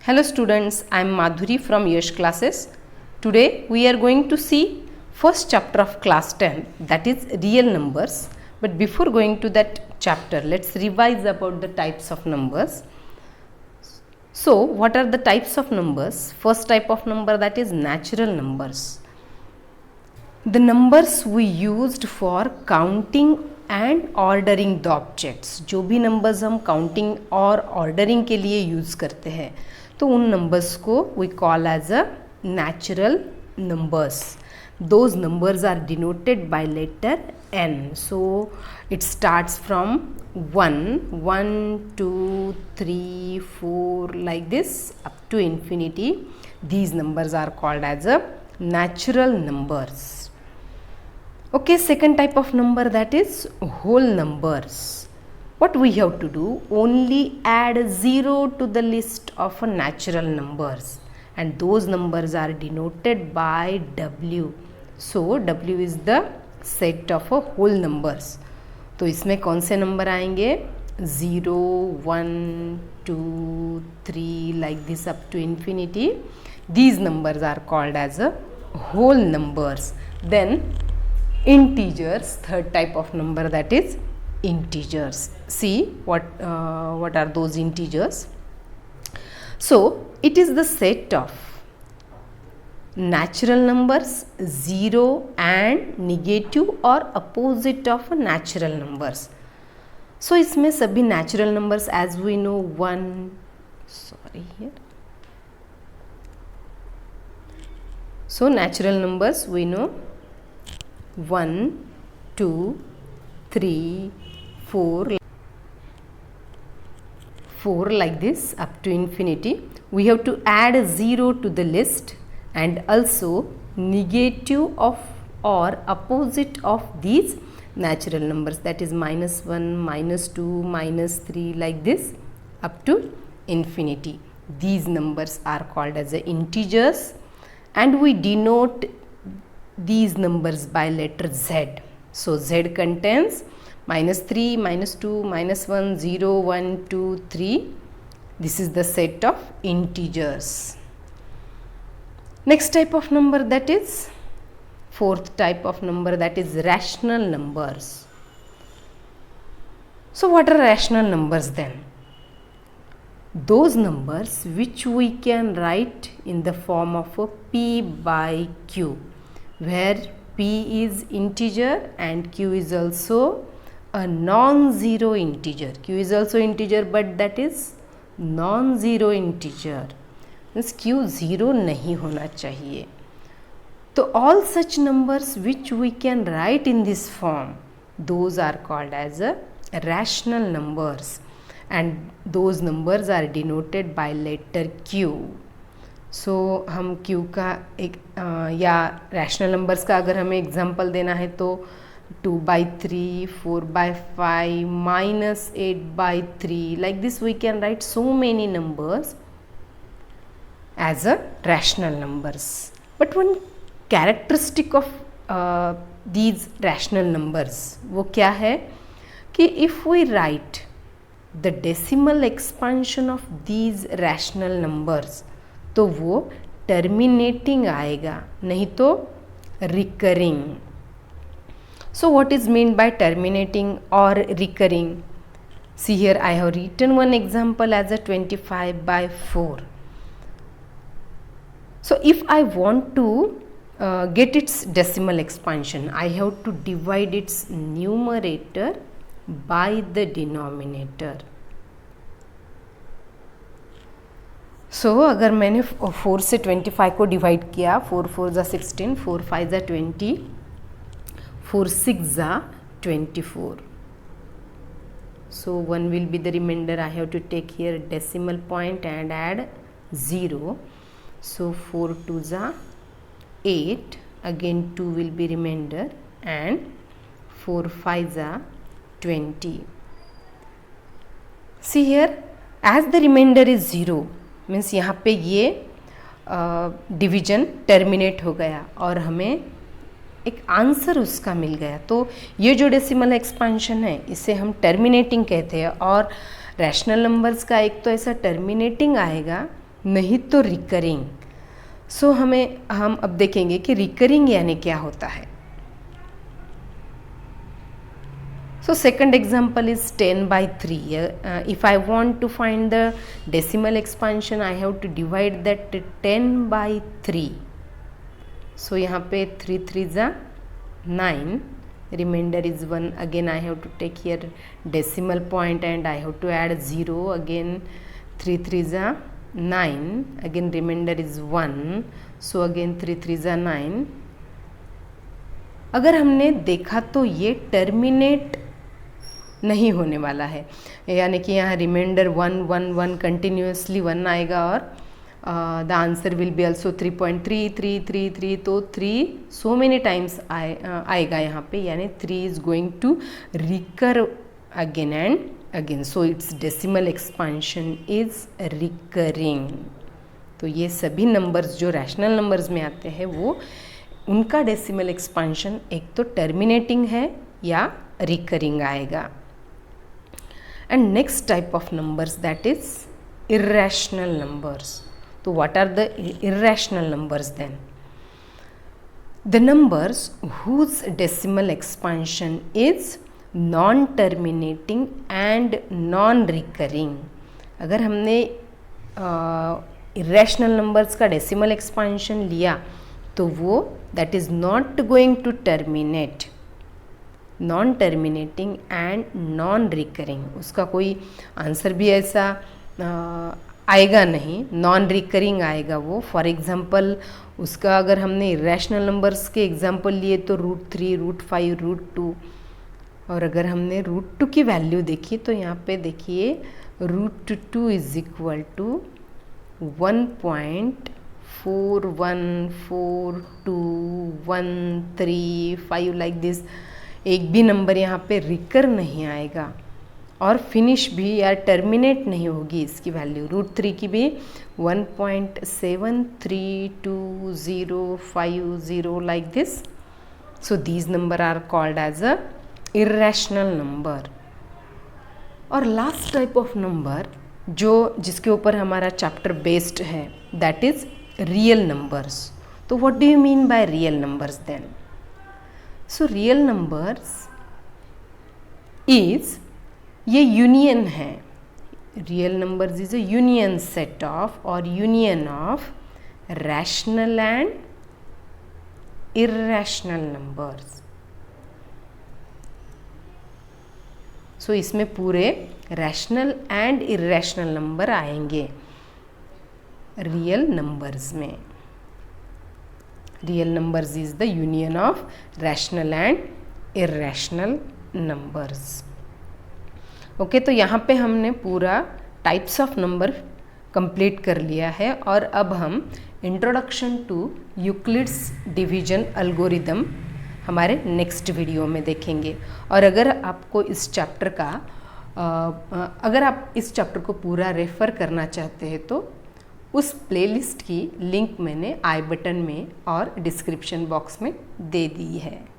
Hello students, I am Madhuri from Yash classes. Today we are going to see first chapter of class 10, that is real numbers. But before going to that chapter, let's revise about the types of numbers. So what are the types of numbers? First type of number, that is natural numbers. The numbers we used for counting and ordering the objects, जो भी numbers हम counting और ordering के लिए use करते हैं तो उन नंबर्स को we call as a natural numbers. Those numbers are denoted by letter n. So it starts from 1, 1, 2, 3, 4 like this up to infinity. These numbers are called as a natural numbers. Okay, second type of number, that is whole numbers. What we have to do? Only add 0 to the list of natural numbers and those numbers are denoted by W. So W is the set of a whole numbers. तो इसमें कौन से number आएंगे? 0, 1, 2, 3 like this up to infinity. These numbers are called as a whole numbers. Then integers, third type of number, that is integers. See what are those integers? So it is the set of natural numbers, 0 and negative or opposite of natural numbers. So इसमें सभी natural numbers as we know 1, sorry here. So natural numbers we know 1, 2, 3, 4 like this up to infinity. We have to add a 0 to the list and also negative of or opposite of these natural numbers, that is -1, -2, -3 like this up to infinity. These numbers are called as the integers and we denote these numbers by letter Z. So Z contains -3, -2, -1, 0, 1, 2, 3. This is the set of integers. Next type of number, that is fourth type of number, that is rational numbers. So what are rational numbers then? Those numbers which we can write in the form of a P by Q, where P is integer and Q is also a non-zero integer. Q is also integer but that is non-zero integer. Means Q 0 नहीं होना चाहिए. तो all such numbers which we can write in this form, those are called as a rational numbers and those numbers are denoted by letter Q. सो हम Q का एक या rational numbers का अगर हमें एग्जांपल देना है तो 2/3, 4/5, -8/3 like this we can write so many numbers as a rational numbers. But one characteristic of these rational numbers वो क्या है कि if we write the decimal expansion of these rational numbers तो वो टर्मिनेटिंग आएगा, नहीं तो recurring. So what is mean by terminating और recurring? See here I have written one example as a 25/4. So if I want to get its decimal expansion, I have to divide its numerator by the denominator. सो अगर मैंने 4 से 25 को divide किया, 4 4 ज़ा 16, 4 5 ज़ा 20, 4 6 ज़ा 24. सो 1 will be the remainder. I have to take here decimal point and add 0. So 4 2 ज़ा 8, again 2 will be remainder and 4 5 ज़ा 20. See here, as the remainder is 0, means यहाँ पे ये डिवीजन टर्मिनेट हो गया और हमें एक आंसर उसका मिल गया. तो ये जो डेसिमल एक्सपेंशन है इसे हम टर्मिनेटिंग कहते हैं और रैशनल नंबर्स का एक तो ऐसा टर्मिनेटिंग आएगा नहीं तो रिकरिंग। सो हम अब देखेंगे कि रिकरिंग यानी क्या होता है। So second example is 10 by 3. If I want to find the decimal expansion, I have to divide that 10 by 3. So यहाँ पे 3 3s are 9, remainder is 1. Again I have to take here decimal point and I have to add 0. Again 3 3s are 9. Again remainder is 1. So again 3 3s are 9. अगर हमने देखा तो ये terminate नहीं होने वाला है, यानी कि यहाँ रिमाइंडर 1 1 1 कंटिन्यूसली 1 आएगा और the answer will be also 3.3333, तो 3 सो मेनी टाइम्स आएगा यहाँ पे, यानी 3 is going to recur again and again, so it's decimal expansion is recurring. तो ये सभी नंबर्स जो रैशनल नंबर्स में आते हैं वो उनका डेसिमल एक्सपांशन एक तो टर्मिनेटिंग है या रिकरिंग आएगा। And next type of numbers, that is irrational numbers. So what are the irrational numbers then? The numbers whose decimal expansion is non-terminating and non-recurring. अगर हमने irrational numbers का decimal expansion लिया तो वो that is not going to terminate, non terminating and non recurring, उसका कोई answer भी ऐसा आएगा नहीं, नॉन रिकरिंग आएगा वो। फॉर एग्जांपल उसका अगर हमने इरेशनल नंबर्स के एग्जांपल लिए तो √3, √5, √2, और अगर हमने √2 की वैल्यू देखी तो यहाँ पे देखिए √2 is equal to 1.4142135 like this. एक भी नंबर यहाँ पे रिकर नहीं आएगा और फिनिश भी या टर्मिनेट नहीं होगी इसकी वैल्यू। √3 की भी 1.732050 like this. So these number are called as a irrational number. और लास्ट टाइप ऑफ नंबर जो जिसके ऊपर हमारा चैप्टर बेस्ड है दैट इज रियल नंबर्स। तो what do you mean by real numbers then? So real numbers is ये union है, real numbers is a union set of और union of rational and irrational numbers. So इसमें पूरे rational and irrational number आएंगे real numbers में। Real numbers is the union of rational and irrational numbers. Okay, तो यहाँ पे हमने पूरा टाइप्स ऑफ नंबर कंप्लीट कर लिया है और अब हम introduction to Euclid's division algorithm हमारे नेक्स्ट वीडियो में देखेंगे। और अगर आपको इस चैप्टर का अगर आप इस चैप्टर को पूरा रेफ़र करना चाहते हैं तो उस प्लेलिस्ट की लिंक मैंने आई बटन में और डिस्क्रिप्शन बॉक्स में दे दी है।